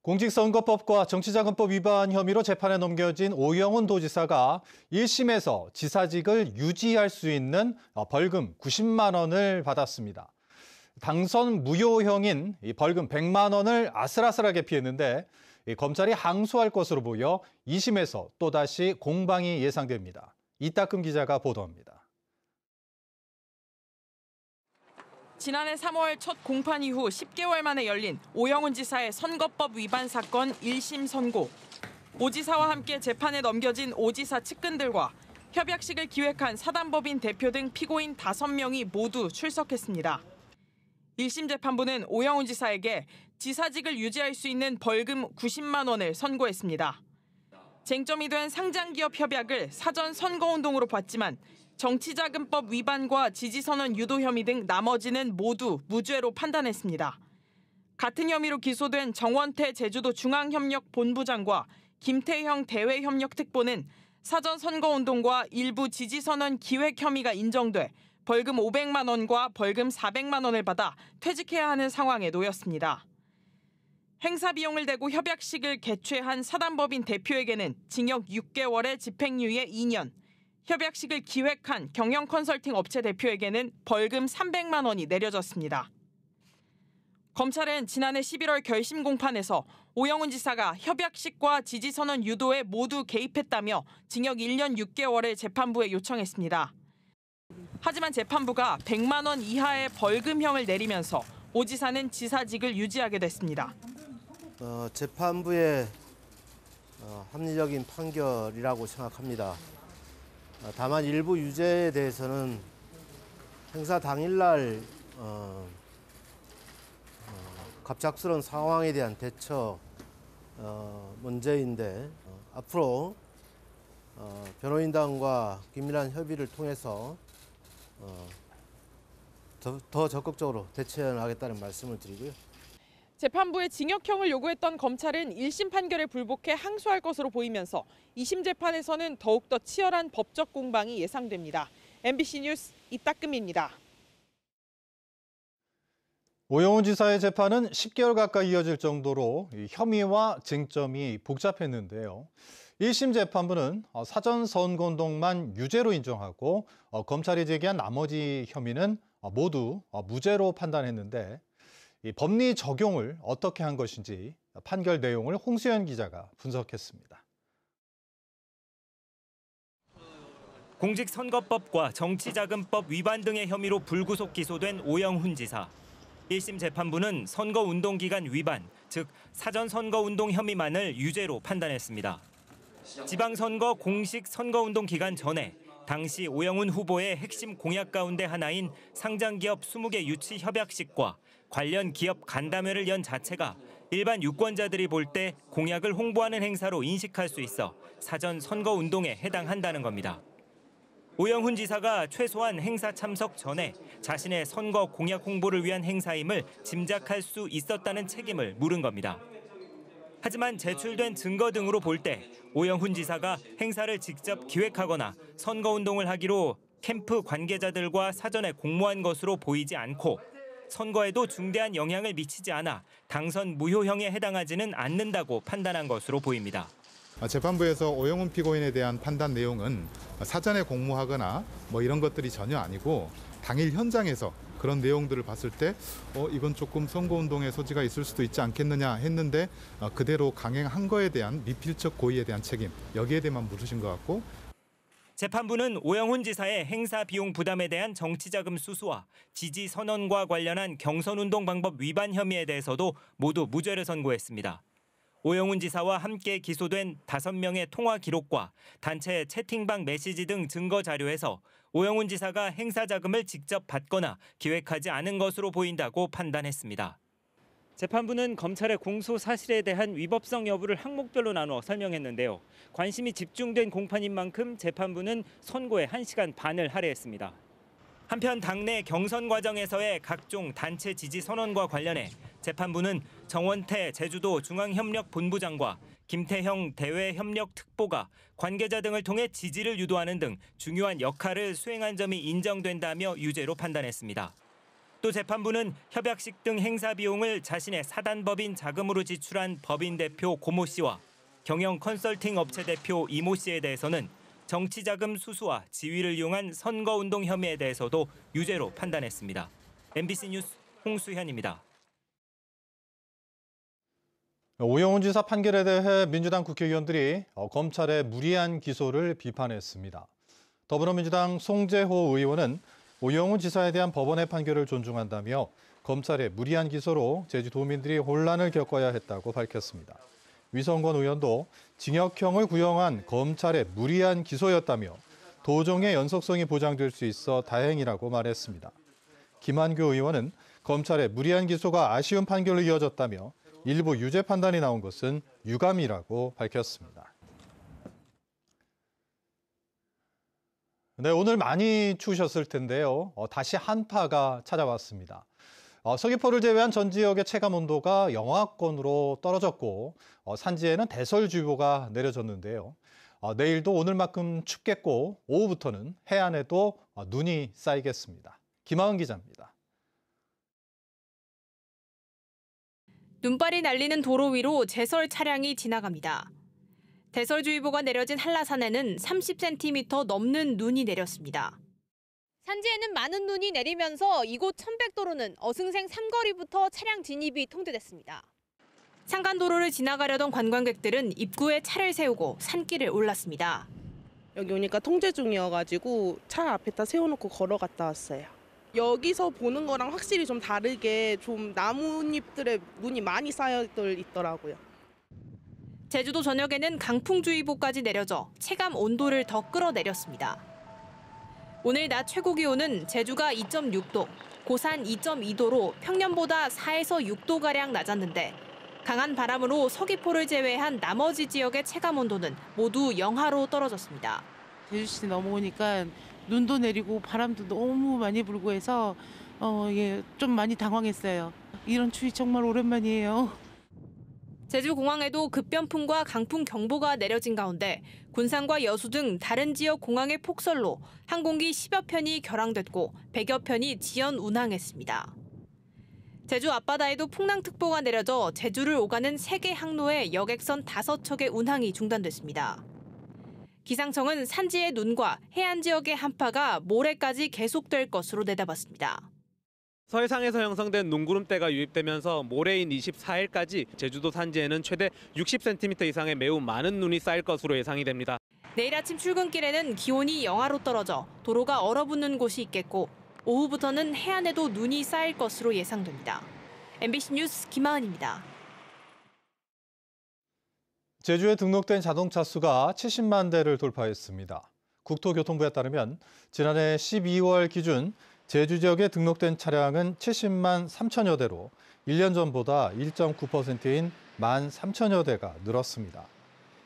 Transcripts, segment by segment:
공직선거법과 정치자금법 위반 혐의로 재판에 넘겨진 오영훈 도지사가 1심에서 지사직을 유지할 수 있는 벌금 90만 원을 받았습니다. 당선 무효형인 벌금 100만 원을 아슬아슬하게 피했는데 검찰이 항소할 것으로 보여 2심에서 또다시 공방이 예상됩니다. 이따금 기자가 보도합니다. 지난해 3월 첫 공판 이후 10개월 만에 열린 오영훈 지사의 선거법 위반 사건 1심 선고. 오 지사와 함께 재판에 넘겨진 오 지사 측근들과 협약식을 기획한 사단법인 대표 등 피고인 5명이 모두 출석했습니다. 1심 재판부는 오영훈 지사에게 지사직을 유지할 수 있는 벌금 90만 원을 선고했습니다. 쟁점이 된 상장기업 협약을 사전 선거운동으로 봤지만 정치자금법 위반과 지지선언 유도 혐의 등 나머지는 모두 무죄로 판단했습니다. 같은 혐의로 기소된 정원태 제주도 중앙협력본부장과 김태형 대외협력특보는 사전 선거운동과 일부 지지선언 기획 혐의가 인정돼 벌금 500만 원과 벌금 400만 원을 받아 퇴직해야 하는 상황에 놓였습니다. 행사 비용을 대고 협약식을 개최한 사단법인 대표에게는 징역 6개월에 집행유예 2년, 협약식을 기획한 경영 컨설팅 업체 대표에게는 벌금 300만 원이 내려졌습니다. 검찰은 지난해 11월 결심 공판에서 오영훈 지사가 협약식과 지지선언 유도에 모두 개입했다며 징역 1년 6개월을 재판부에 요청했습니다. 하지만 재판부가 100만 원 이하의 벌금형을 내리면서 오 지사는 지사직을 유지하게 됐습니다. 재판부의 합리적인 판결이라고 생각합니다. 다만 일부 유죄에 대해서는 행사 당일날 갑작스러운 상황에 대한 대처 문제인데 앞으로 변호인단과 긴밀한 협의를 통해서 더 적극적으로 대처해 나가겠다는 말씀을 드리고요. 재판부의 징역형을 요구했던 검찰은 1심 판결에 불복해 항소할 것으로 보이면서 2심 재판에서는 더욱더 치열한 법적 공방이 예상됩니다. MBC 뉴스 이따금입니다. 오영훈 지사의 재판은 10개월 가까이 이어질 정도로 혐의와 쟁점이 복잡했는데요. 1심 재판부는 사전 선거운동만 유죄로 인정하고 검찰이 제기한 나머지 혐의는 모두 무죄로 판단했는데 이 법리 적용을 어떻게 한 것인지 판결 내용을 홍수연 기자가 분석했습니다. 공직선거법과 정치자금법 위반 등의 혐의로 불구속 기소된 오영훈 지사. 1심 재판부는 선거운동기간 위반, 즉 사전선거운동 혐의만을 유죄로 판단했습니다. 지방선거 공식 선거운동 기간 전에 당시 오영훈 후보의 핵심 공약 가운데 하나인 상장기업 20개 유치 협약식과 관련 기업 간담회를 연 자체가 일반 유권자들이 볼 때 공약을 홍보하는 행사로 인식할 수 있어 사전 선거운동에 해당한다는 겁니다. 오영훈 지사가 최소한 행사 참석 전에 자신의 선거 공약 홍보를 위한 행사임을 짐작할 수 있었다는 책임을 물은 겁니다. 하지만 제출된 증거 등으로 볼 때 오영훈 지사가 행사를 직접 기획하거나 선거운동을 하기로 캠프 관계자들과 사전에 공모한 것으로 보이지 않고 선거에도 중대한 영향을 미치지 않아 당선 무효형에 해당하지는 않는다고 판단한 것으로 보입니다. 재판부에서 오영훈 피고인에 대한 판단 내용은 사전에 공모하거나 이런 것들이 전혀 아니고 당일 현장에서 그런 내용들을 봤을 때 이건 조금 선거운동의 소지가 있을 수도 있지 않겠느냐 했는데 그대로 강행한 거에 대한 미필적 고의에 대한 책임 여기에 대해만 물으신 것 같고 재판부는 오영훈 지사의 행사 비용 부담에 대한 정치자금 수수와 지지 선언과 관련한 경선운동 방법 위반 혐의에 대해서도 모두 무죄를 선고했습니다. 오영훈 지사와 함께 기소된 5명의 통화 기록과 단체 채팅방 메시지 등 증거 자료에서 오영훈 지사가 행사 자금을 직접 받거나 기획하지 않은 것으로 보인다고 판단했습니다. 재판부는 검찰의 공소 사실에 대한 위법성 여부를 항목별로 나누어 설명했는데요. 관심이 집중된 공판인 만큼 재판부는 선고에 1시간 반을 할애했습니다. 한편 당내 경선 과정에서의 각종 단체 지지 선언과 관련해 재판부는 정원태 제주도 중앙협력본부장과 김태형 대외협력특보가 관계자 등을 통해 지지를 유도하는 등 중요한 역할을 수행한 점이 인정된다며 유죄로 판단했습니다. 또 재판부는 협약식 등 행사 비용을 자신의 사단법인 자금으로 지출한 법인 대표 고모 씨와 경영 컨설팅 업체 대표 이모 씨에 대해서는 정치자금 수수와 지위를 이용한 선거운동 혐의에 대해서도 유죄로 판단했습니다. MBC 뉴스 홍수현입니다. 오영훈 지사 판결에 대해 민주당 국회의원들이 검찰의 무리한 기소를 비판했습니다. 더불어민주당 송재호 의원은 오영훈 지사에 대한 법원의 판결을 존중한다며 검찰의 무리한 기소로 제주도민들이 혼란을 겪어야 했다고 밝혔습니다. 위성권 의원도 징역형을 구형한 검찰의 무리한 기소였다며 도정의 연속성이 보장될 수 있어 다행이라고 말했습니다. 김한교 의원은 검찰의 무리한 기소가 아쉬운 판결로 이어졌다며 일부 유죄 판단이 나온 것은 유감이라고 밝혔습니다. 네, 오늘 많이 추우셨을 텐데요. 다시 한파가 찾아왔습니다. 서귀포를 제외한 전 지역의 체감 온도가 영하권으로 떨어졌고 산지에는 대설주의보가 내려졌는데요. 내일도 오늘만큼 춥겠고 오후부터는 해안에도 눈이 쌓이겠습니다. 김하은 기자입니다. 눈발이 날리는 도로 위로 제설 차량이 지나갑니다. 대설주의보가 내려진 한라산에는 30cm 넘는 눈이 내렸습니다. 산지에는 많은 눈이 내리면서 이곳 천백도로는 어승생 삼거리부터 차량 진입이 통제됐습니다. 산간도로를 지나가려던 관광객들은 입구에 차를 세우고 산길을 올랐습니다. 여기 오니까 통제 중이어가지고 차 앞에다 세워놓고 걸어갔다 왔어요. 여기서 보는 거랑 확실히 좀 다르게 좀 나뭇잎들에 눈이 많이 쌓여 있더라고요. 제주도 전역에는 강풍주의보까지 내려져 체감 온도를 더 끌어내렸습니다. 오늘 낮 최고 기온은 제주가 2.6도, 고산 2.2도로 평년보다 4에서 6도가량 낮았는데 강한 바람으로 서귀포를 제외한 나머지 지역의 체감 온도는 모두 영하로 떨어졌습니다. 제주시 넘어오니까 눈도 내리고 바람도 너무 많이 불고 해서 좀 많이 당황했어요. 이런 추위 정말 오랜만이에요. 제주공항에도 급변풍과 강풍 경보가 내려진 가운데 군산과 여수 등 다른 지역 공항의 폭설로 항공기 10여 편이 결항됐고 100여 편이 지연 운항했습니다. 제주 앞바다에도 풍랑특보가 내려져 제주를 오가는 3개 항로의 여객선 5척의 운항이 중단됐습니다. 기상청은 산지의 눈과 해안 지역의 한파가 모레까지 계속될 것으로 내다봤습니다. 서해상에서 형성된 눈구름대가 유입되면서 모레인 24일까지 제주도 산지에는 최대 60cm 이상의 매우 많은 눈이 쌓일 것으로 예상이 됩니다. 내일 아침 출근길에는 기온이 영하로 떨어져 도로가 얼어붙는 곳이 있겠고 오후부터는 해안에도 눈이 쌓일 것으로 예상됩니다. MBC 뉴스 김하은입니다. 제주에 등록된 자동차 수가 70만 대를 돌파했습니다. 국토교통부에 따르면 지난해 12월 기준 제주 지역에 등록된 차량은 70만 3천여 대로 1년 전보다 1.9%인 1만 3천여 대가 늘었습니다.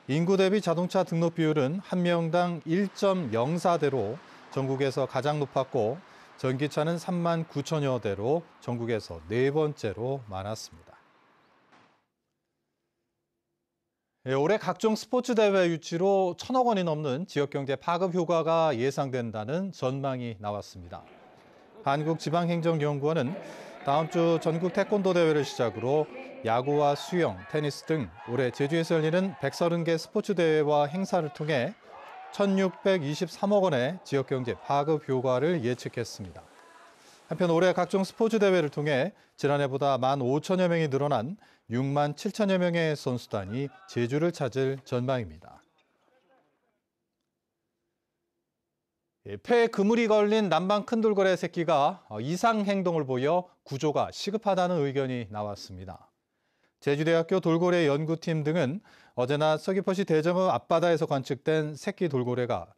인구 대비 자동차 등록 비율은 한 명당 1.04대로 전국에서 가장 높았고 전기차는 3만 9천여 대로 전국에서 4번째로 많았습니다. 올해 각종 스포츠 대회 유치로 1,000억 원이 넘는 지역경제 파급 효과가 예상된다는 전망이 나왔습니다. 한국지방행정연구원은 다음 주 전국 태권도 대회를 시작으로 야구와 수영, 테니스 등 올해 제주에서 열리는 130개 스포츠 대회와 행사를 통해 1,623억 원의 지역경제 파급 효과를 예측했습니다. 한편 올해 각종 스포츠 대회를 통해 지난해보다 15,000여 명이 늘어난 6만 7천여 명의 선수단이 제주를 찾을 전망입니다. 폐에 그물이 걸린 남방 큰돌고래 새끼가 이상 행동을 보여 구조가 시급하다는 의견이 나왔습니다. 제주대학교 돌고래 연구팀 등은 어제나 서귀포시 대정읍 앞바다에서 관측된 새끼 돌고래가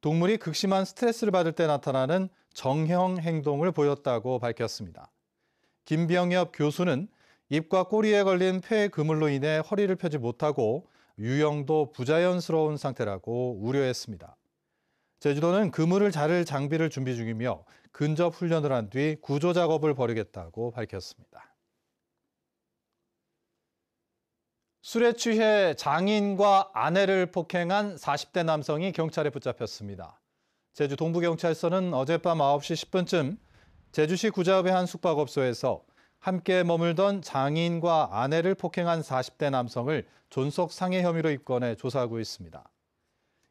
동물이 극심한 스트레스를 받을 때 나타나는 정형 행동을 보였다고 밝혔습니다. 김병엽 교수는 입과 꼬리에 걸린 폐 그물로 인해 허리를 펴지 못하고 유형도 부자연스러운 상태라고 우려했습니다. 제주도는 그물을 자를 장비를 준비 중이며 근접 훈련을 한 뒤 구조 작업을 벌이겠다고 밝혔습니다. 술에 취해 장인과 아내를 폭행한 40대 남성이 경찰에 붙잡혔습니다. 제주 동부경찰서는 어젯밤 9시 10분쯤 제주시 구자읍의 한 숙박업소에서 함께 머물던 장인과 아내를 폭행한 40대 남성을 존속 상해 혐의로 입건해 조사하고 있습니다.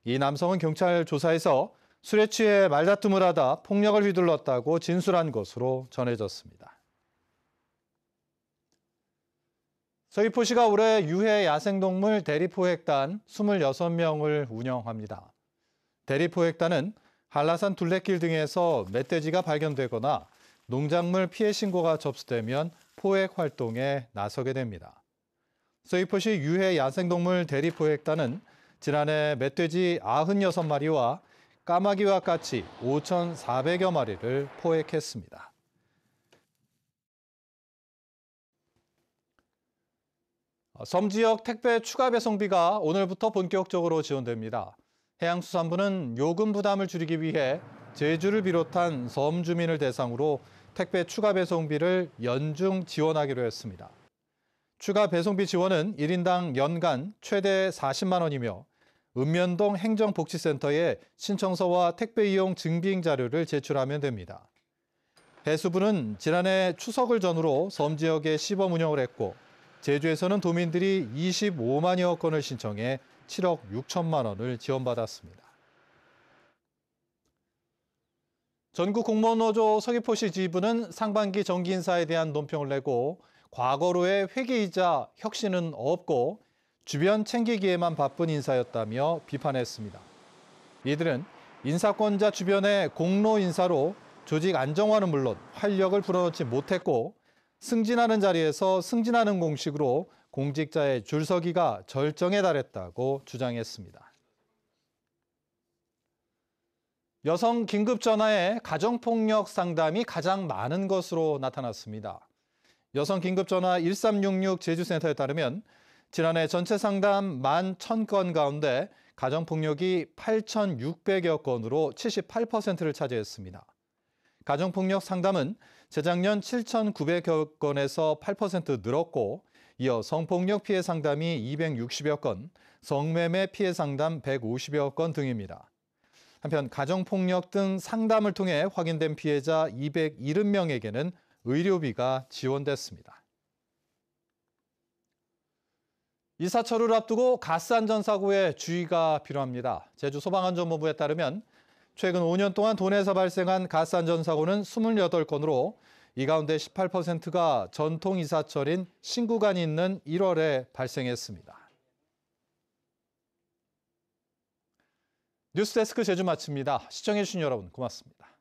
이 남성은 경찰 조사에서 술에 취해 말다툼을 하다 폭력을 휘둘렀다고 진술한 것으로 전해졌습니다. 서귀포시가 올해 유해 야생동물 대리포획단 26명을 운영합니다. 대리포획단은 한라산 둘레길 등에서 멧돼지가 발견되거나 농작물 피해 신고가 접수되면 포획 활동에 나서게 됩니다. 서귀포시 유해 야생동물 대리포획단은 지난해 멧돼지 96마리와 까마귀와 까치 5,400여 마리를 포획했습니다. 섬 지역 택배 추가 배송비가 오늘부터 본격적으로 지원됩니다. 해양수산부는 요금 부담을 줄이기 위해 제주를 비롯한 섬 주민을 대상으로 택배 추가 배송비를 연중 지원하기로 했습니다. 추가 배송비 지원은 1인당 연간 최대 40만 원이며 읍면동 행정복지센터에 신청서와 택배 이용 증빙 자료를 제출하면 됩니다. 해수부는 지난해 추석을 전후로 섬 지역에 시범 운영을 했고 제주에서는 도민들이 25만여 건을 신청해 7억 6천만 원을 지원받았습니다. 전국 공무원노조 서귀포시 지부는 상반기 정기 인사에 대한 논평을 내고 과거로의 회계이자 혁신은 없고 주변 챙기기에만 바쁜 인사였다며 비판했습니다. 이들은 인사권자 주변의 공로 인사로 조직 안정화는 물론 활력을 불어넣지 못했고 승진하는 자리에서 승진하는 공식으로 공직자의 줄서기가 절정에 달했다고 주장했습니다. 여성 긴급전화에 가정폭력 상담이 가장 많은 것으로 나타났습니다. 여성 긴급전화 1366 제주센터에 따르면 지난해 전체 상담 11,000건 가운데 가정폭력이 8,600여 건으로 78%를 차지했습니다. 가정폭력 상담은 재작년 7,900여 건에서 8% 늘었고 이어 성폭력 피해 상담이 260여 건, 성매매 피해 상담 150여 건 등입니다. 한편 가정폭력 등 상담을 통해 확인된 피해자 270명에게는 의료비가 지원됐습니다. 이사철을 앞두고 가스 안전 사고에 주의가 필요합니다. 제주 소방안전본부에 따르면 최근 5년 동안 도내에서 발생한 가스 안전 사고는 28건으로 이 가운데 18%가 전통 이사철인 신구간이 있는 1월에 발생했습니다. 뉴스데스크 제주 마칩니다. 시청해주신 여러분 고맙습니다.